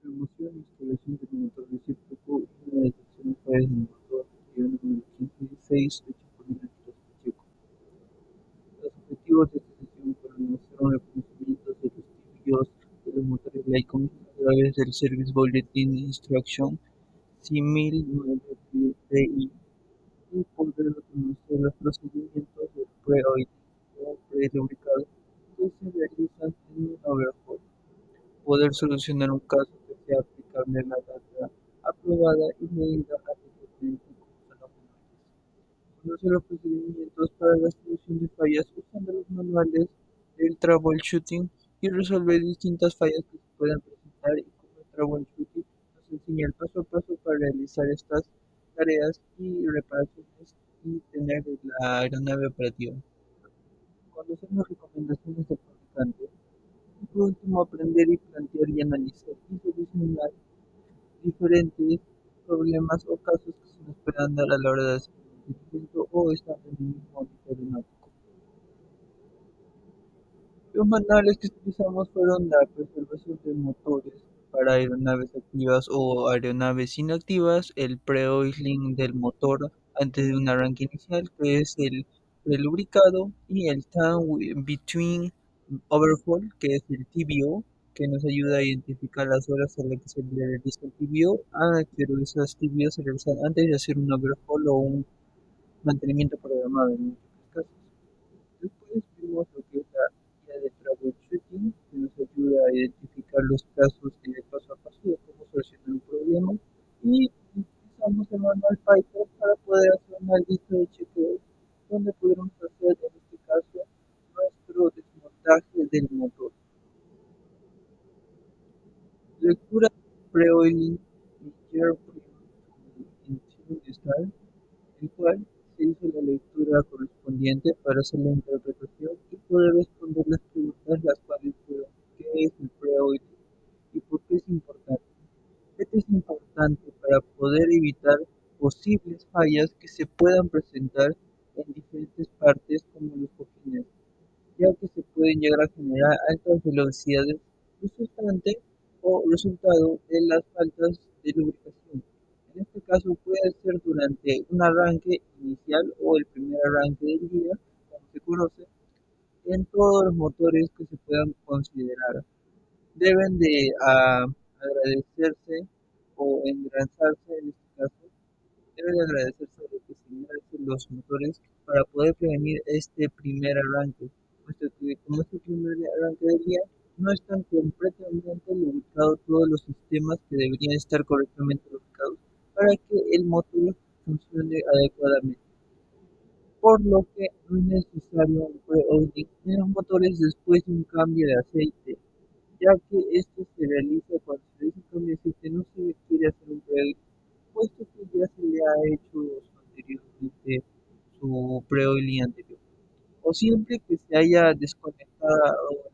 remoción e instalación del motor recíproco y una detección de fallas del motor, guión número 1516, hecho por el arquitecto Pacheco. Los objetivos de esta sesión fueron hacer un reconocimiento de los tibios de los motores Lycom a través del Service Bulletin Instruction C1009PI y poder reconocer los procedimientos de pre-oiling o pre-lubricado que se realizan en un overhaul, poder solucionar un caso que sea aplicable a la data aprobada y medida adecuadamente como son los manuales. Conocer los procedimientos para la solución de fallas usando los manuales del troubleshooting y resolver distintas fallas que se puedan presentar y cómo el troubleshooting nos enseña el paso a paso para realizar estas tareas y reparaciones y tener la aeronave operativa. Conocer las recomendaciones del fabricante y por último aprender y plantear y analizar y solucionar diferentes problemas o casos que se nos puedan dar a la hora de hacer un mantenimiento o estar en un mismo ámbito aeronáutico. Los manuales que utilizamos fueron la preservación de motores para aeronaves activas o aeronaves inactivas, el pre-oiling del motor antes de un arranque inicial, que es el prelubricado, y el time between overhaul, que es el TBO, que nos ayuda a identificar las horas a las que se le realiza el TBO, pero esas TBO se realizan antes de hacer un overhaul o un mantenimiento programado en muchos casos. Después vimos lo que es la guía de troubleshooting, que nos ayuda a identificar los casos de paso a paso de cómo solucionar un problema. Y utilizamos el manual Python para poder hacer una lista de chequeos donde podremos hacer, en este caso, nuestro desmontaje del motor. Lectura pre-oiling y year start, el cual se hizo la lectura correspondiente para hacer la interpretación y poder responder las preguntas, las cuales fueron: ¿qué es el pre-oiling y por qué es importante? Esto es importante para poder evitar posibles fallas que se puedan presentar en diferentes partes como los cojines, ya que se pueden llegar a generar altas velocidades resultante o resultado de las faltas de lubricación. En este caso puede ser durante un arranque inicial o el primer arranque del día, como se conoce, en todos los motores que se puedan considerar. Deben de agradecerse o engrasarse, en este caso, debe de agradecerse de que se engracen los motores para poder prevenir este primer arranque, puesto que como este primer arranque del día no están completamente lubricados todos los sistemas que deberían estar correctamente lubricados para que el motor funcione adecuadamente, por lo que no es necesario un pre-oiling en los motores después de un cambio de aceite, ya que esto se realiza cuando se realiza un cambio de aceite, no se requiere hacer un pre, puesto que ya se le ha hecho anteriormente su pre-oiling anterior. O siempre que se haya desconectado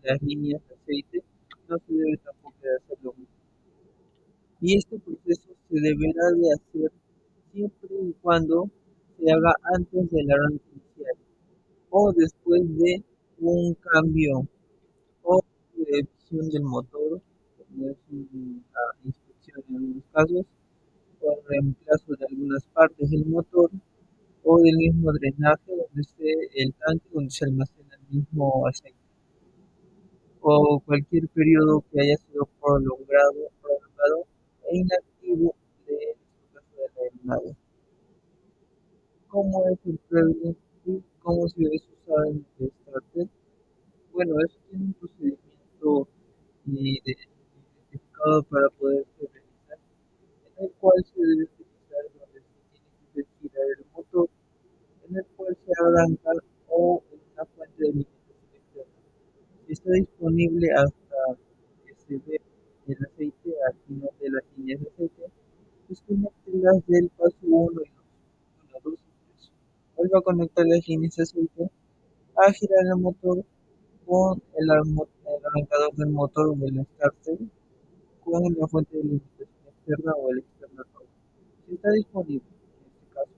las líneas de aceite, no se debe tampoco de hacer lo mismo. Y este proceso se deberá de hacer siempre y cuando se haga antes del arranque inicial o después de un cambio o revisión del motor, como es una inspección en algunos casos, o el reemplazo de algunas partes del motor o del mismo drenaje donde esté el tanque donde se almacena el mismo aceite, o cualquier periodo que haya sido prolongado e inactivo de, en este caso, de la aeronave. ¿Cómo es el previous y cómo se debe usar en el starter? Bueno, eso tiene un procedimiento identificado para poder realizar, en el cual se debe utilizar donde se tiene que girar el motor, en el cual se arranca o en una fuente de alimentación externa. Si está disponible hasta que se ve el aceite al final de las líneas de aceite, desconectarlas del paso 1 y 2, 1, 2 y 3. Vuelva a conectar las líneas de aceite, a girar el motor con el arrancador del motor o el starter con la fuente de alimentación externa o el externo. Si está disponible, en este caso,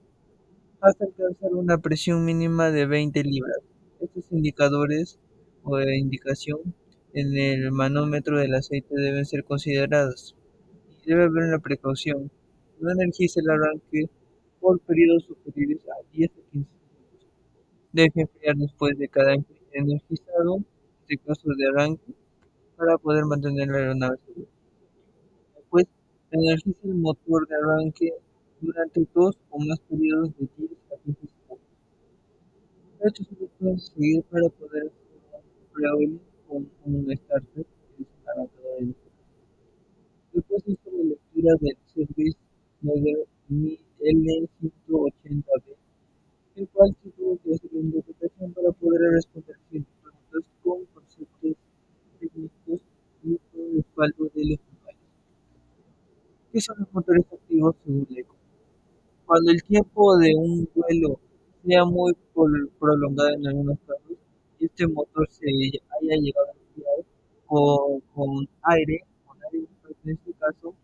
hasta alcanzar una presión mínima de 20 libras. Estos indicadores o de indicación en el manómetro del aceite deben ser considerados. y debe haber una precaución. No energice el arranque por periodos superiores a 10 o 15 minutos. Deje enfriar después de cada energizado, en este caso de arranque, para poder mantener la aeronave segura. Después, energice el motor de arranque durante 2 o más periodos de 10 a 15 segundos. Esto se puede seguir para poder hacer un pre-oiling con un starter, que es un arrancador de después hizo la lectura del Service Model L180B, el cual se tuvo que hacer la interpretación para poder responder siguientes preguntas con conceptos técnicos y con respaldo de los manuales. ¿Qué son los motores activos según la ECO? Cuando el tiempo de un vuelo sea muy prolongado en algunos casos, y este motor se haya llegado a enfriar con aire, en este caso,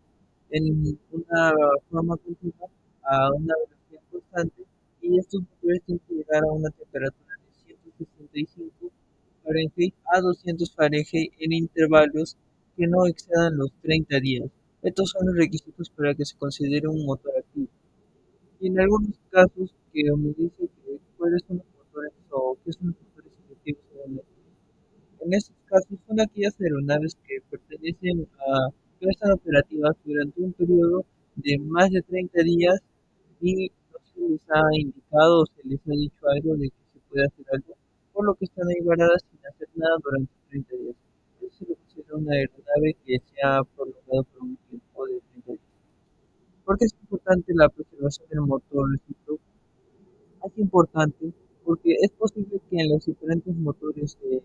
en una forma continua a una velocidad constante, y estos motores tienen que llegar a una temperatura de 165 Fahrenheit a 200 Fahrenheit en intervalos que no excedan los 30 días. Estos son los requisitos para que se considere un motor activo. Y en algunos casos que me dice que cuáles son los motores o qué son los motores efectivos en estos casos son aquellas aeronaves que pertenecen a que no están operativas durante un periodo de más de 30 días y no se les ha indicado o se les ha dicho algo de que se puede hacer algo, por lo que están ahí varadas sin hacer nada durante 30 días. Eso se le considera una aeronave que se ha prolongado por un tiempo de 30 días. ¿Por qué es importante la preservación del motor? Es importante porque es posible que en los diferentes motores de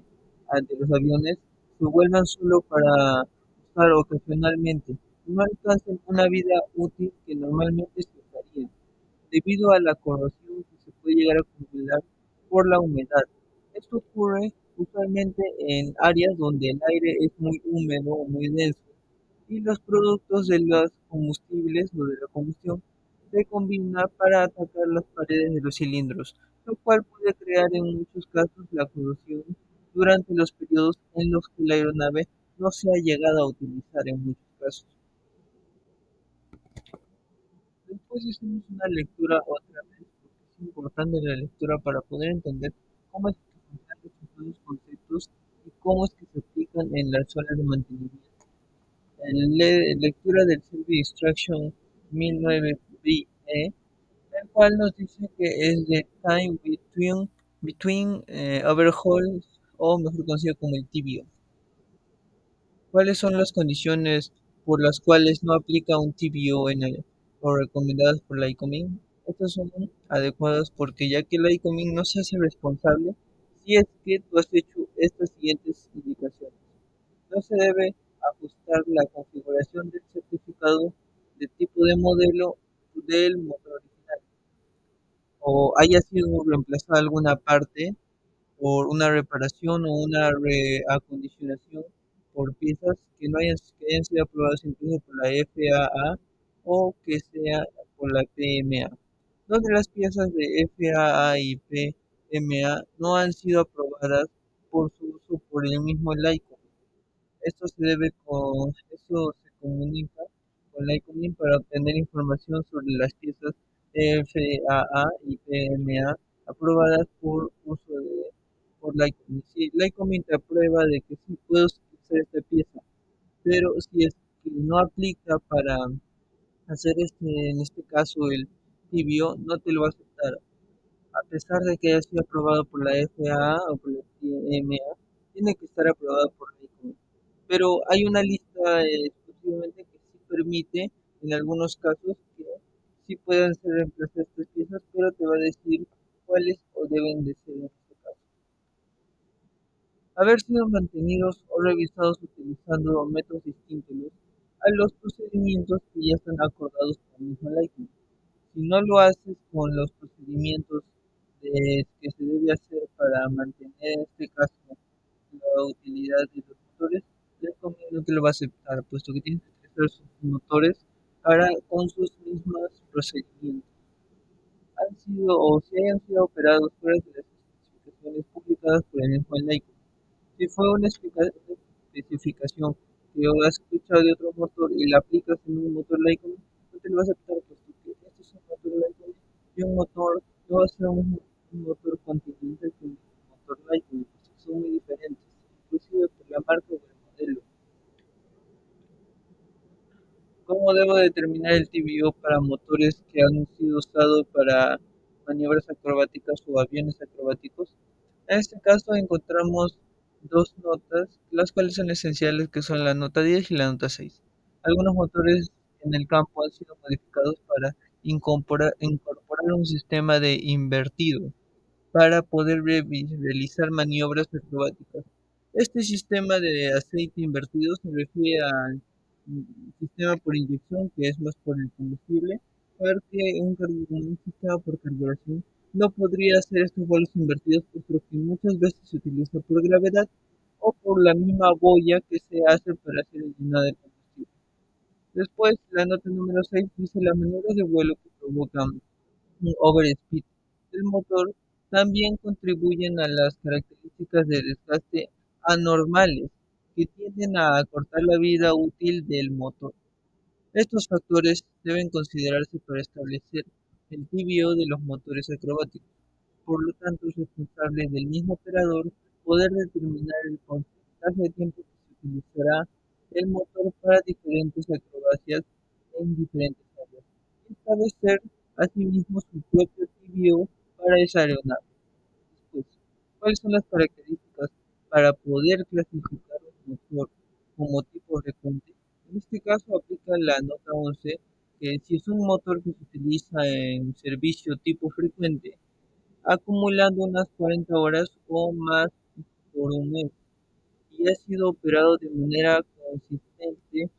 los aviones se vuelvan solo para usar ocasionalmente y no alcancen una vida útil que normalmente se usaría, debido a la corrosión que se puede llegar a acumular por la humedad. Esto ocurre usualmente en áreas donde el aire es muy húmedo o muy denso y los productos de los combustibles o de la combustión se combinan para atacar las paredes de los cilindros, lo cual puede crear en muchos casos la corrosión durante los periodos en los que la aeronave no se ha llegado a utilizar en muchos casos. Después hicimos una lectura otra vez, porque es importante la lectura para poder entender cómo es que funcionan estos nuevos conceptos y cómo es que se aplican en las zonas de mantenimiento. Lectura del Service Instruction 1009BE, el cual nos dice que es the time between overhauls, o mejor conocido como el tibio. ¿Cuáles son las condiciones por las cuales no aplica un tibio o recomendadas por la ICOMIN? Estas son adecuadas porque ya que la ICOMIN no se hace responsable si es que tú has hecho estas siguientes indicaciones. No se debe ajustar la configuración del certificado de tipo de modelo del motor original, o haya sido reemplazada alguna parte por una reparación o una reacondicionación por piezas que no hayan sido aprobadas incluso por la FAA o que sea por la PMA, donde las piezas de FAA y PMA no han sido aprobadas por su uso por el mismo laico. Esto se comunica con la ICOMIN para obtener información sobre las piezas FAA y PMA aprobadas por la ICOMIN. Si la ICOMIN te aprueba de que sí puedes usar esta pieza, pero si es que no aplica para hacer en este caso el tibio, no te lo va a aceptar a pesar de que haya sido aprobado por la FAA o por la PMA, tiene que estar aprobado por la ICOM. Pero hay una lista exclusivamente que sí permite, en algunos casos, que sí puedan ser reemplazadas estas piezas, pero te va a decir cuáles o deben de ser en este caso. Haber sido mantenidos o revisados utilizando métodos distintos a los procedimientos que ya están acordados por la misma ICOM. Si no lo haces con los procedimientos que se debe hacer para mantener, en este caso, la utilidad de los motores, la compañía no te lo va a aceptar, puesto que tienes que hacer sus motores con sus mismos procedimientos. Han sido o se hayan sido operados fuera de las especificaciones publicadas por el mismo Leica. Si fue una especificación que has escuchado de otro motor y la aplicas en un motor Lycoming, no te lo vas a aplicar puesto que este es un motor Lycoming y un motor no va a ser un motor continental que un motor Lycoming, pues son muy diferentes, inclusive por la marca o el modelo. ¿Cómo debo determinar el TBO para motores que han sido usados para maniobras acrobáticas o aviones acrobáticos? En este caso encontramos dos notas, las cuales son esenciales, que son la nota 10 y la nota 6. Algunos motores en el campo han sido modificados para incorporar un sistema de invertido para poder realizar maniobras acrobáticas. Este sistema de aceite invertido se refiere al sistema por inyección, que es más por el combustible, porque un sistema por carburación no podría hacer estos vuelos invertidos, puesto que muchas veces se utiliza por gravedad o por la misma boya que se hace para hacer el llenado de combustible. Después, la nota número 6 dice las maniobras de vuelo que provocan un overspeed del motor también contribuyen a las características de desgaste anormales que tienden a acortar la vida útil del motor. Estos factores deben considerarse para establecer el TBO de los motores acrobáticos. Por lo tanto, es responsable del mismo operador poder determinar el porcentaje de tiempo que se utilizará el motor para diferentes acrobacias en diferentes áreas y establecer asimismo su propio TBO para esa aeronave. Después, ¿cuáles son las características para poder clasificar un motor como tipo frecuente? En este caso aplica la nota 11, que si es un motor que se utiliza en servicio tipo frecuente, acumulando unas 40 horas o más por un mes y ha sido operado de manera consistente,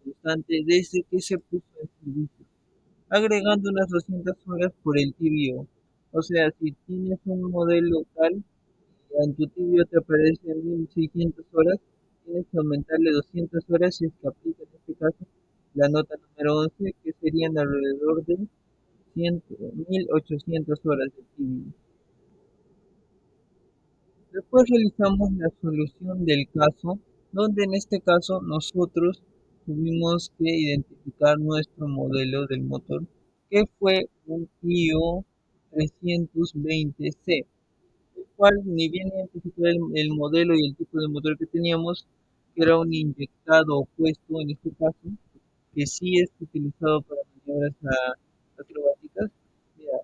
constante desde que se puso en servicio, agregando unas 200 horas por el TBO. O sea, si tienes un modelo tal y en tu TBO te aparece 1600 horas, tienes que aumentarle 200 horas si es que aplica en este caso la nota número 11, que serían alrededor de 100, 1800 horas de TBO. Después realizamos la solución del caso, donde en este caso nosotros tuvimos que identificar nuestro modelo del motor, que fue un IO 320C, el cual ni bien identificó el modelo y el tipo de motor que teníamos, que era un inyectado opuesto en este caso, que sí es utilizado para maniobras acrobáticas. Mira,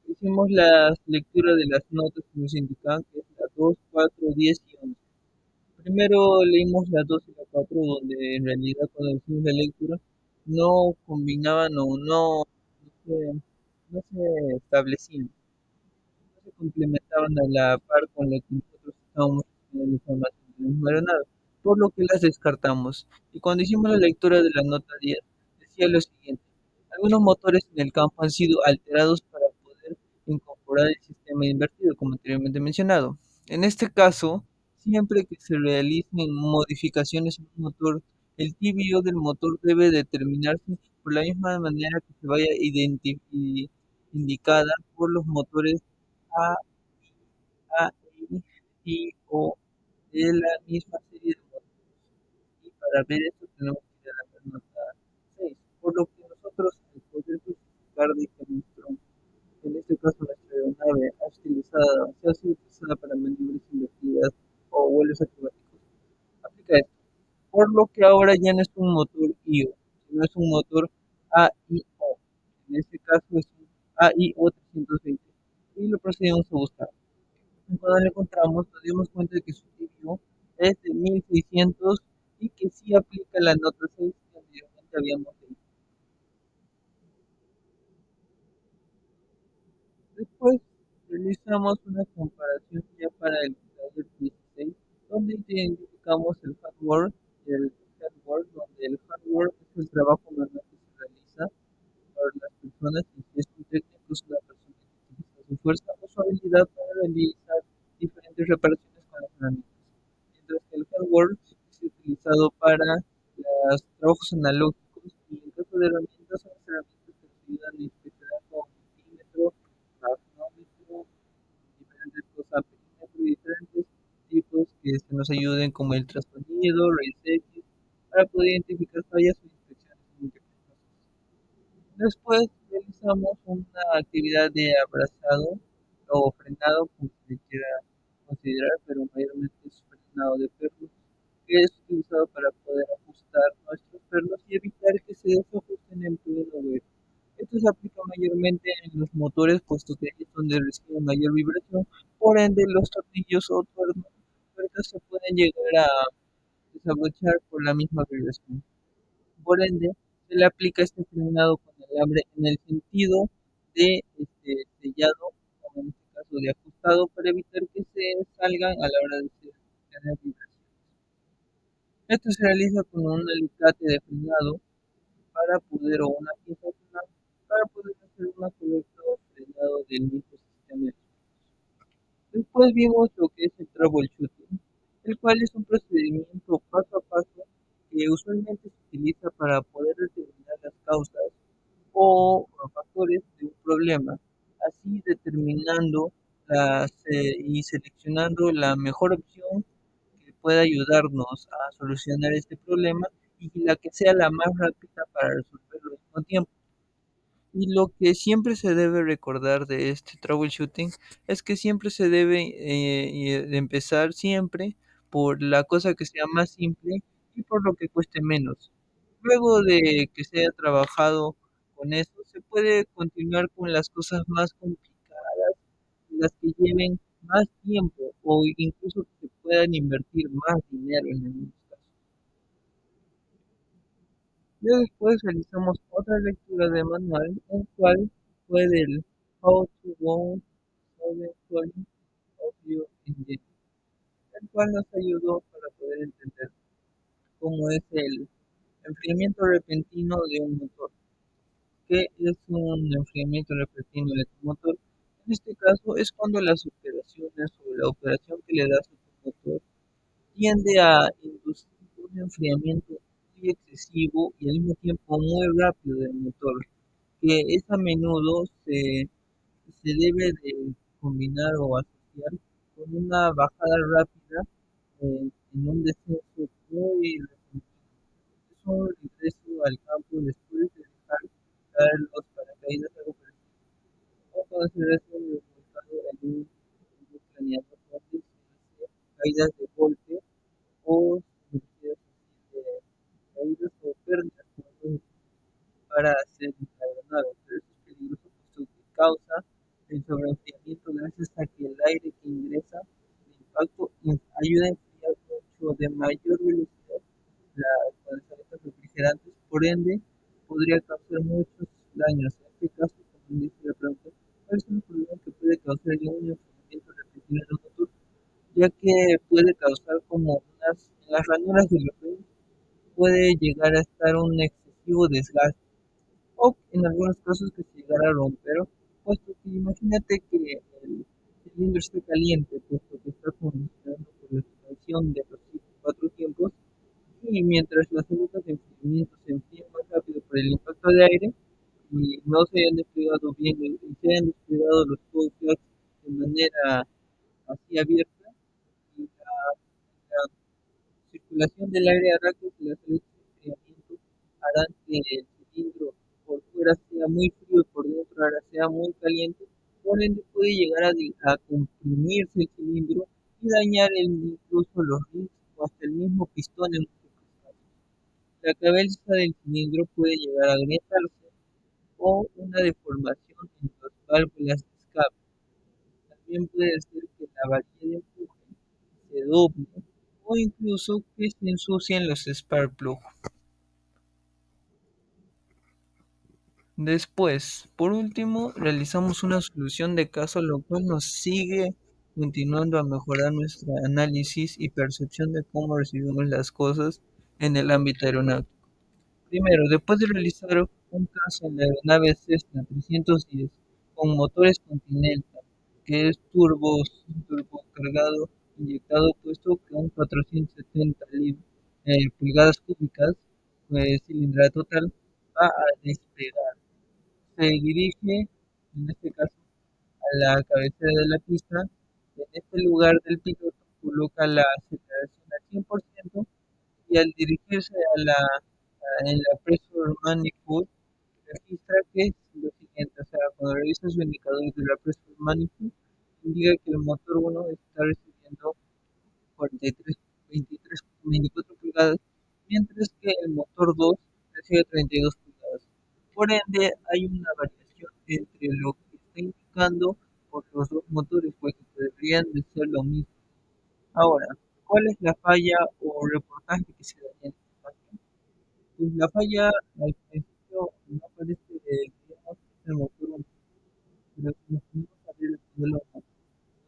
hicimos la lectura de las notas que nos indicaban, que es la 2, 4, 10 y 11. Primero leímos la 2 y la 4, donde en realidad cuando hicimos la lectura no combinaban o no se establecían, no se complementaban a la par con lo que nosotros estábamos recibiendo la información de la misma aeronave, por lo que las descartamos. Y cuando hicimos la lectura de la nota 10, decía lo siguiente: algunos motores en el campo han sido alterados para poder incorporar el sistema invertido, como anteriormente mencionado. En este caso, siempre que se realicen modificaciones en un motor, el TBO del motor debe determinarse por la misma manera que se vaya indicada por los motores A, A, I, O de la misma serie de motores. Y para ver esto tenemos que ir a la nota 6, por lo que nosotros al poder justificar de que en este caso nuestra aeronave ha sido utilizada para maniobras invertidas o vuelos acrobáticos, aplica esto. Por lo que ahora ya no es un motor IO, sino es un motor AIO. En este caso es un AIO 320 y lo procedemos a buscar. Cuando lo encontramos, nos dimos cuenta de que su TBO es de 1600 y que sí aplica la nota 6 que anteriormente habíamos leído. Después realizamos una comparación ya para el taller 16, donde identificamos el hardware y el hardware, donde el hardware es el trabajo manual que se realiza por las personas y si es un técnico es una persona que utiliza su fuerza o su habilidad para realizar diferentes reparaciones con las herramientas. Mientras que el hardware es utilizado para los trabajos analógicos y en caso de herramientas son las herramientas que nos ayudan a inspeccionar como multímetro, magnómetro, diferentes cosas, amperímetro y diferentes tipos que nos ayuden como el ultrasonido, rayos X. puede identificar fallas o inspecciones múltiples. Después realizamos una actividad de abrazado o frenado, como se quiera considerar, pero mayormente es frenado de perros, que es utilizado para poder ajustar nuestros pernos y evitar que se desajusten en pleno vuelo. Esto se aplica mayormente en los motores, puesto que ahí es donde reciben mayor vibración. Por ende, los tornillos o tuercas se pueden llegar a desabrochar por la misma vibración. Por ende, se le aplica este frenado con alambre en el sentido de sellado, o en este caso de ajustado, para evitar que se salgan a la hora de tener vibración. Esto se realiza con un alicate de frenado para poder, o una pieza de frenado, para poder hacer una correcto frenado del mismo sistema. Después vimos lo que es el troubleshooting, el cual es un procedimiento paso a paso que usualmente se utiliza para poder determinar las causas o factores de un problema, así determinando y seleccionando la mejor opción que pueda ayudarnos a solucionar este problema y la que sea la más rápida para resolverlo al mismo tiempo. Y lo que siempre se debe recordar de este troubleshooting es que siempre se debe de empezar siempre por la cosa que sea más simple y por lo que cueste menos. Luego de que se haya trabajado con eso, se puede continuar con las cosas más complicadas, las que lleven más tiempo o incluso que se puedan invertir más dinero en el caso. Ya después realizamos otra lectura de manual, el cual fue del How to Go Solid of Your Engine, el cual nos ayudó para poder entender cómo es el enfriamiento repentino de un motor. ¿Qué es un enfriamiento repentino de tu motor? En este caso es cuando las operaciones o la operación que le das a tu motor tiende a inducir un enfriamiento muy excesivo y al mismo tiempo muy rápido del motor, que es a menudo se debe de combinar o asociar con una bajada rápida en un descenso muy repentino. Es un regreso al campo después de dejar caer los paracaídas algo parecido, o consideración de volcado en un planeador donde se hace caídas de golpe o cirugías así de caídas o pérdidas para hacer la aeronave, pero eso es peligroso puesto que causa el sobreenfriamiento gracias a que el aire que ingresa de impacto ayuda a enfriar mucho de mayor velocidad las aletas refrigerantes, por ende podría causar muchos daños. En este caso, como dice la pregunta, ¿cuál es el problema que puede causar un enfriamiento repentino del motor? Ya que puede causar como en las ranuras del refri puede llegar a estar un excesivo desgaste o en algunos casos que se llegara a romper, puesto que imagínate que el cilindro esté caliente, puesto que está funcionando por la expansión de los cuatro tiempos, y mientras las aletas de enfriamiento se enfríen más rápido por el impacto de aire y no se hayan desplegado bien y se hayan desplegado los cold plugs de manera así abierta, y la circulación del aire hará que las aletas de enfriamiento harán que el cilindro por fuera sea muy frío y por dentro ahora sea muy caliente, por ende puede llegar a comprimirse el cilindro y dañar incluso los rings o hasta el mismo pistón en muchos casos. La cabeza del cilindro puede llegar a agrietarse o una deformación en las válvulas de escape. También puede ser que la varilla de empuje se doble o incluso que se ensucien los spark plugs. Después, por último, realizamos una solución de caso, lo cual nos sigue continuando a mejorar nuestro análisis y percepción de cómo recibimos las cosas en el ámbito aeronáutico. Primero, después de realizar un caso en la aeronave Cessna 310 con motores Continental, que es turbo cargado, inyectado, puesto con 470 pulgadas cúbicas, cilindrada total, va a despegar. Se dirige, en este caso, a la cabecera de la pista. En este lugar del piloto coloca la aceleración al 100% y y al dirigirse en la Pressure Manifold, registra que es lo siguiente, o sea, cuando revisa su indicador de la Pressure Manifold, indica que el motor 1 está recibiendo 43, 23, 24 pulgadas, mientras que el motor 2 recibe 32 pulgadas. Por ende, hay una variación entre lo que está indicando por los dos motores, pues que deberían de ser lo mismo. Ahora, ¿cuál es la falla o reportaje que se da en esta página? Pues la falla al principio no aparece, digamos, el motor 1, pero si nos ponemos a ver el modelo 1,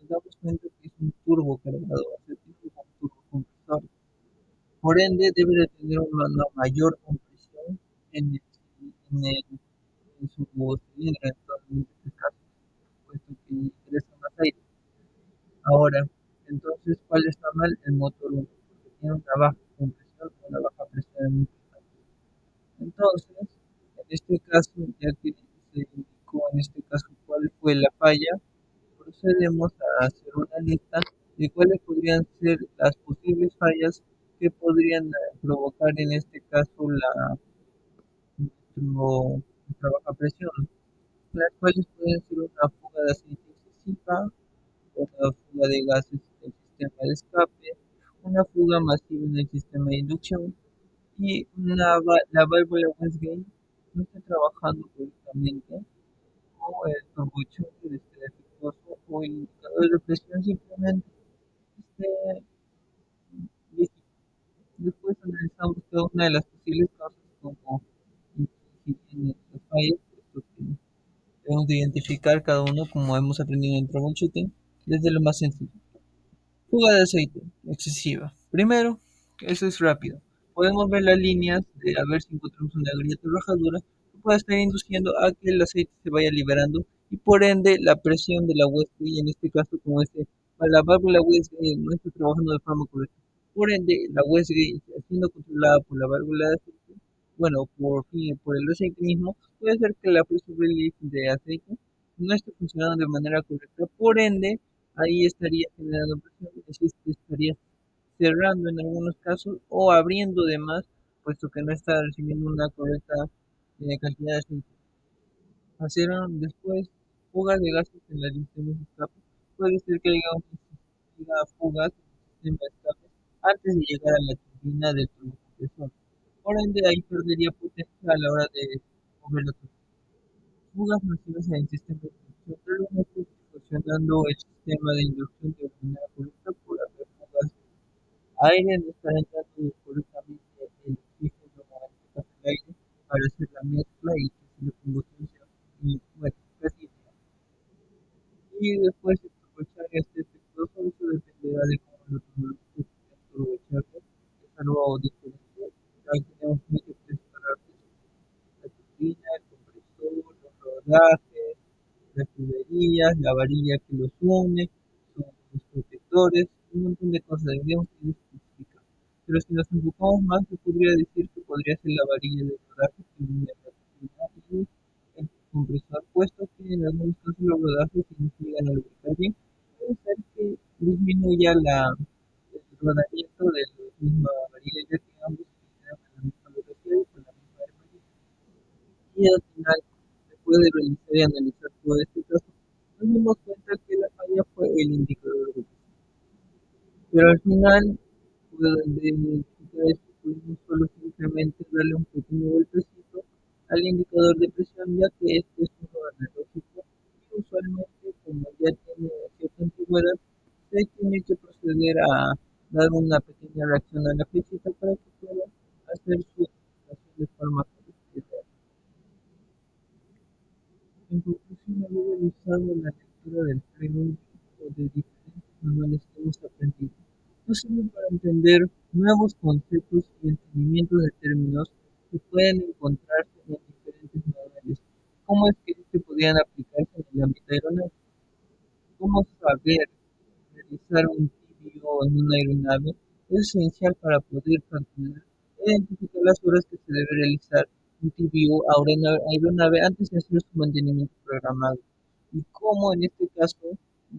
nos damos cuenta que es un turbocargador, o sea, tiene un turbocompresor. Por ende, debe de tener una mayor compresión en, en, el- en su cilindro, en este caso, puesto que ingresa más aire. Ahora, entonces, ¿cuál está mal? El motor 1, porque tiene una baja compresión, una baja presión en este caso. Entonces, en este caso, ya que se indicó en este caso cuál fue la falla, procedemos a hacer una lista de cuáles podrían ser las posibles fallas que podrían provocar en este caso nuestra baja presión, las cuales pueden ser una fuga de aceite excesiva, una fuga de gases del sistema de escape, una fuga masiva en el sistema de inducción y la válvula Westgate no está trabajando correctamente o el turbochoque esté defectuoso o el indicador de presión simplemente esté viejito. Después analizamos cada una de las posibles causas como inclusive en estas fallas, puesto que debemos de identificar cada uno como hemos aprendido en troubleshooting desde lo más sencillo. Fuga de aceite excesiva. Primero, eso es rápido. Podemos ver las líneas de a ver si encontramos una grieta o rajadura que pueda estar induciendo a que el aceite se vaya liberando y por ende la presión de la Westgate, en este caso como la válvula Westgate no está trabajando de forma correcta. Por ende, la Westgate siendo controlada por la válvula de aceite, bueno, por el aceite mismo, puede ser que la pressure relief de aceite no esté funcionando de manera correcta. Por ende, ahí estaría generando presión, es decir, estaría cerrando en algunos casos o abriendo de más, puesto que no está recibiendo una correcta cantidad de aceite. Hicieron después fugas de gases en la sistema de escape. Puede ser que haya fugas en el sistema de escape antes de llegar a la turbina del turbocompresor. Por ende, ahí perdería potencia a la hora de mover la turbina. Fugas masivas en el sistema de inducción. Realmente funcionando el sistema de inducción de manera correcta por haber fugas aire, no está entrando correctamente el oxígeno a el aire para hacer la mezcla y que la combustión sea bueno, casi ideal. Y después de aprovechar este efecto, eso dependerá de cómo lo tomemos aprovecharlo. Es algo diferente. Ahí tenemos múltiples parámetros: la turbina, el compresor, los rodajes, las tuberías, la varilla que los une, son los protectores, un montón de cosas deberíamos tener específicas. Pero si nos enfocamos más, se podría decir que podría ser la varilla de rodaje que une la turbina y el compresor, puesto que en algunos casos los rodajes, si no se llegan a lubricar bien, puede ser que disminuya el rodamiento de la misma varilla, ya que ambos funcionan a la misma velocidad y con la misma herramienta. Y al final, después de realizar y analizar todo este caso, nos dimos cuenta que la falla fue el indicador de presión. Pero al final, pues, de identificar esto, pudimos solo simplemente darle un pequeño golpecito al indicador de presión, ya que este es uno analógico y usualmente, como ya tiene cierta antigüedad, se tiene que proceder a dar una pequeña reacción a la flechita para que pueda hacer su aplicación de forma correcta. En conclusión, haber realizado la lectura del framework o de diferentes manuales que hemos aprendido nos sirve para entender nuevos conceptos y entendimientos de términos que pueden encontrarse en diferentes manuales. ¿Cómo es que estos podrían aplicarse en el ámbito aeronáutico? ¿Cómo saber realizar un TBO en una aeronave es esencial para poder calcular e identificar las horas que se debe realizar un TBO a una aeronave antes de hacer su mantenimiento programado? Y cómo en este caso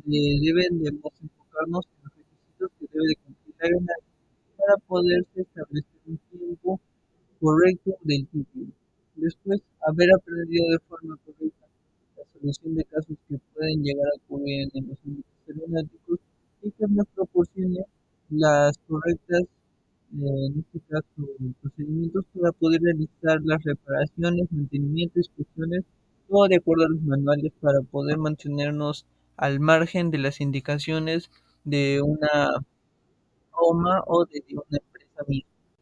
debemos enfocarnos en los requisitos que debe de cumplir la aeronave para poderse establecer un tiempo correcto del título. Después, haber aprendido de forma correcta la solución de casos que pueden llegar a ocurrir en los ámbitos aeronáuticos y que nos proporcione las correctas, en este caso, procedimientos para poder realizar las reparaciones, mantenimiento, inspecciones, todo de acuerdo a los manuales para poder mantenernos al margen de las indicaciones de una OMA o de una empresa misma.